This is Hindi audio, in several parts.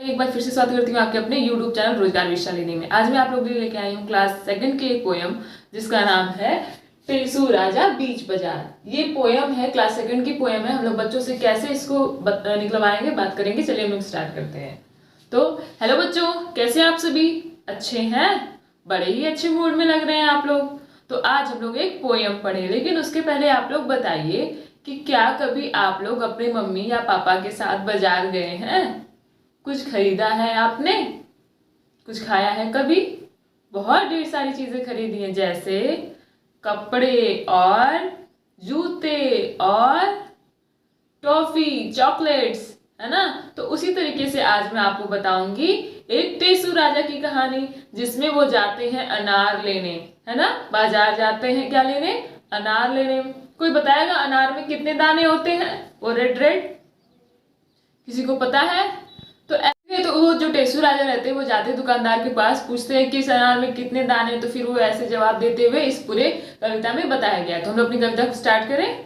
एक बार फिर से स्वागत करती हूँ आपके अपने YouTube चैनल रोजगार विशालिनी में। आज मैं आप लोगों के लिए लेके आई हूँ क्लास सेकंड की एक पोयम जिसका नाम है टेसू राजा बीच बाजार। ये पोयम है, क्लास सेकंड की पोयम है। हम लोग बच्चों से कैसे इसको निकलवाएंगे बात करेंगे। चलिए हम लोग स्टार्ट करते हैं। तो हेलो बच्चों, कैसे आप सभी? अच्छे हैं? बड़े ही अच्छे मूड में लग रहे हैं आप लोग। तो आज हम लोग एक पोयम पढ़े, लेकिन उसके पहले आप लोग बताइए कि क्या कभी आप लोग अपने मम्मी या पापा के साथ बाजार गए हैं? कुछ खरीदा है आपने? कुछ खाया है कभी? बहुत ढेर सारी चीजें खरीदी हैं, जैसे कपड़े और जूते और टॉफी, चॉकलेट्स, है ना। तो उसी तरीके से आज मैं आपको बताऊंगी एक टेसू राजा की कहानी, जिसमें वो जाते हैं अनार लेने, है ना। बाजार जाते हैं क्या लेने? अनार लेने। कोई बताएगा अनार में कितने दाने होते हैं? वो रेड रेड, किसी को पता है? तो ऐसे तो वो जो टेसू राजा रहते हैं वो जाते हैं दुकानदार के पास, पूछते हैं कि इस अनार में कितने दाने। तो फिर वो ऐसे जवाब देते हुए इस पूरे कविता में बताया गया है। तो हम लोग अपनी कविता को स्टार्ट करें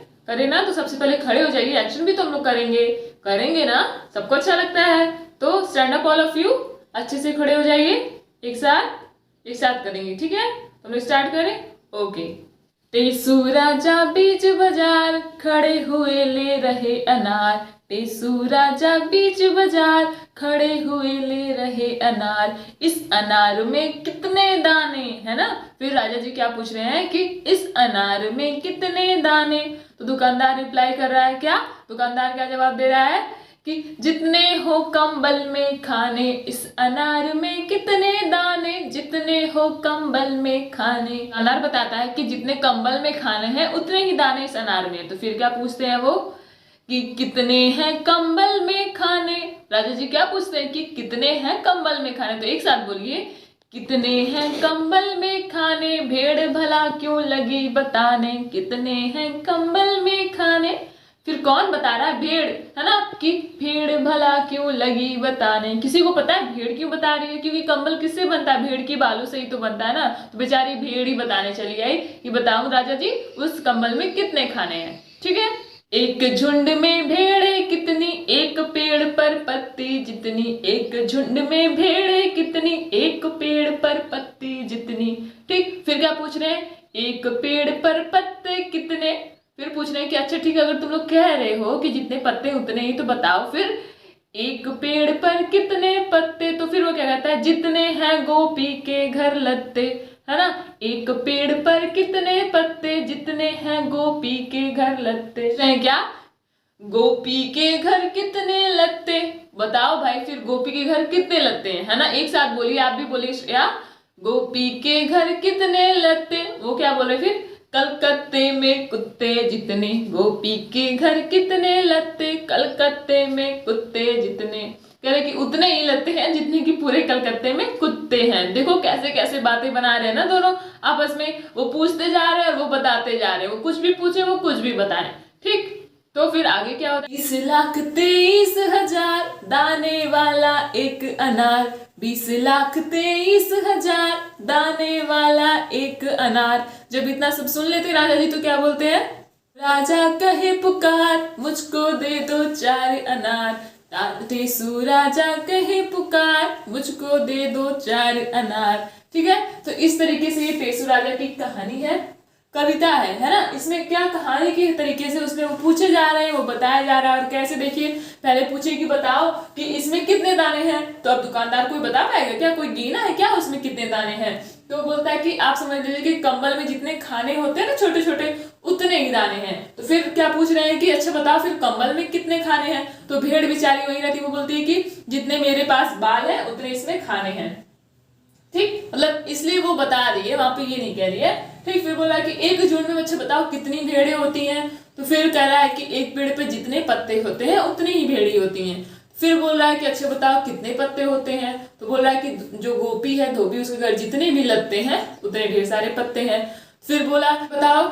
ना। तो सबसे पहले खड़े हो जाइए, एक्शन भी तो हम लोग करेंगे ना। सबको अच्छा लगता है तो stand up all of you, अच्छे से खड़े हो जाइए। एक साथ करेंगे, ठीक है। तो हम लोग स्टार्ट करें। ओके। टेसू राजा बीच बाजार, खड़े हुए ले रहे अनार। टेसू राजा बीच बाजार, खड़े हुए ले रहे अनार। इस अनार में कितने दाने, है ना। फिर राजा जी क्या पूछ रहे हैं कि इस अनार में कितने दाने। तो दुकानदार रिप्लाई कर रहा है क्या? दुकानदार क्या जवाब दे रहा है कि जितने हो कंबल में खाने, इस अनार में कितने दाने। जितने हो कंबल में खाने। अनार बताता है कि जितने कंबल में खाने हैं उतने ही दाने इस अनार में। तो फिर क्या पूछते हैं वो कि कितने हैं कंबल में खाने। राजा जी क्या पूछते हैं कि कितने हैं कंबल में खाने। तो एक साथ बोलिए, कितने हैं कंबल में खाने, भेड़ भला क्यों लगी बताने। कितने हैं कंबल में खाने। फिर कौन बता रहा है? भेड़, है ना। कि भेड़ भला क्यों लगी बताने। किसी को पता है भेड़ क्यों बता रही है? क्योंकि कंबल किससे बनता है? भेड़ की बालों से ही तो बनता है ना। तो बेचारी भेड़ ही बताने चली आई कि बताऊं राजा जी उस कंबल में कितने खाने हैं, ठीक है। एक झुंड में भेड़े कितनी, एक पेड़ पर पत्ती जितनी। एक झुंड में भेड़े कितनी, एक पेड़ पर पत्ती जितनी। ठीक। फिर क्या पूछ रहे हैं? एक पेड़ पर पत्ते कितने। फिर पूछ रहे हैं कि अच्छा ठीक है, अगर तुम लोग कह रहे हो कि जितने पत्ते उतने ही, तो बताओ फिर एक पेड़ पर कितने पत्ते। तो फिर वो क्या कहता है? जितने हैं गोपी के घर लत्ते, है ना। एक पेड़ पर कितने पत्ते, जितने हैं गोपी के घर लत्ते। हैं क्या? गोपी के घर कितने लत्ते। बताओ भाई फिर गोपी के घर कितने लत्ते हैं, है ना। एक साथ बोलिए, आप भी बोलिए श्रेया। गोपी के घर कितने लत्ते। वो क्या बोले फिर? कलकत्ते में कुत्ते जितने, गोपी के घर कितने लत्ते। कलकत्ते में कुत्ते जितने, कह रहे कि उतने ही लत्ते हैं जितने कि पूरे कलकत्ते में कुत्ते हैं। देखो कैसे कैसे बातें बना रहे हैं ना दोनों आपस में। वो पूछते जा रहे हैं और वो बताते जा रहे हैं। वो कुछ भी पूछे, वो कुछ भी बताएं, ठीक। तो फिर आगे क्या होता है? 20,23,000 दाने वाला एक अनार। 20,23,000 दाने वाला एक अनार। जब इतना सब सुन लेते राजा जी तो क्या बोलते हैं? राजा कहे पुकार, मुझको दे दो 4 अनार। टेसू राजा कहे पुकार, मुझको दे दो 4 अनार। ठीक है। तो इस तरीके से ये टेसू राजा की कहानी है, कविता है ना। इसमें क्या कहानी के तरीके से उसमें वो पूछे जा रहे हैं, वो बताया जा रहा है। और कैसे देखिए, पहले पूछे कि बताओ कि इसमें कितने दाने हैं। तो अब दुकानदार कोई बता पाएगा क्या? कोई गिना है क्या उसमें कितने दाने हैं? तो बोलता है कि आप समझ लीजिए कि कंबल में जितने खाने होते हैं ना छोटे छोटे, उतने ही दाने हैं। तो फिर क्या पूछ रहे हैं कि अच्छा बताओ फिर कंबल में कितने खाने हैं। तो भेड़ बेचारी वही रहती, वो बोलती है कि जितने मेरे पास बाल है उतने इसमें खाने हैं। ठीक, मतलब इसलिए वो बता रही है, वहां पे ये नहीं कह रही है। ठीक। फिर बोला कि एक झुंड में अच्छा बताओ कितनी भेड़ें होती हैं। तो फिर कह रहा है कि एक पेड़ पे जितने पत्ते होते हैं उतनी ही भेड़ें होती हैं। फिर बोल रहा है कि अच्छा बताओ कितने पत्ते होते हैं। तो बोल रहा है कि जो गोपी है, धोबी, उसके घर जितने भी लगते हैं उतने ढेर सारे पत्ते हैं। फिर बोला बताओ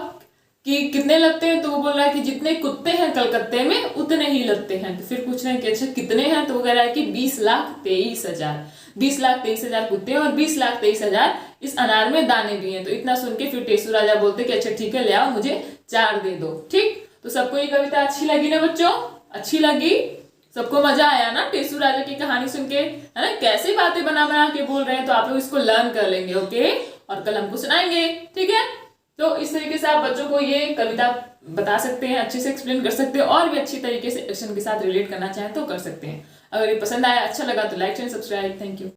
कि कितने लगते हैं। तो वो बोल रहा है कि जितने कुत्ते हैं कलकत्ते में उतने ही लगते हैं। तो फिर पूछ रहे हैं कि अच्छा कितने हैं। तो वो कह रहा है कि 20,23,000। 20,23,000 कुत्ते हैं और 20,23,000 इस अनार में दाने भी हैं। तो इतना सुन के फिर टेसू राजा बोलते कि अच्छा ठीक है, ले आओ, मुझे 4 दे दो। ठीक। तो सबको ये कविता अच्छी लगी ना बच्चों? अच्छी लगी? सबको मजा आया ना टेसू राजा की कहानी सुन के, है ना? कैसे बातें बना बना के बोल रहे हैं, तो आप लोग इसको लर्न कर लेंगे, ओके? और कल हमको सुनाएंगे, ठीक है? तो इस तरीके से आप बच्चों को ये कविता बता सकते हैं, अच्छे से एक्सप्लेन कर सकते हैं, और भी अच्छी तरीके से एक्शन के साथ रिलेट करना चाहें तो कर सकते हैं। अगर ये पसंद आया, अच्छा लगा तो like and subscribe. Thank you.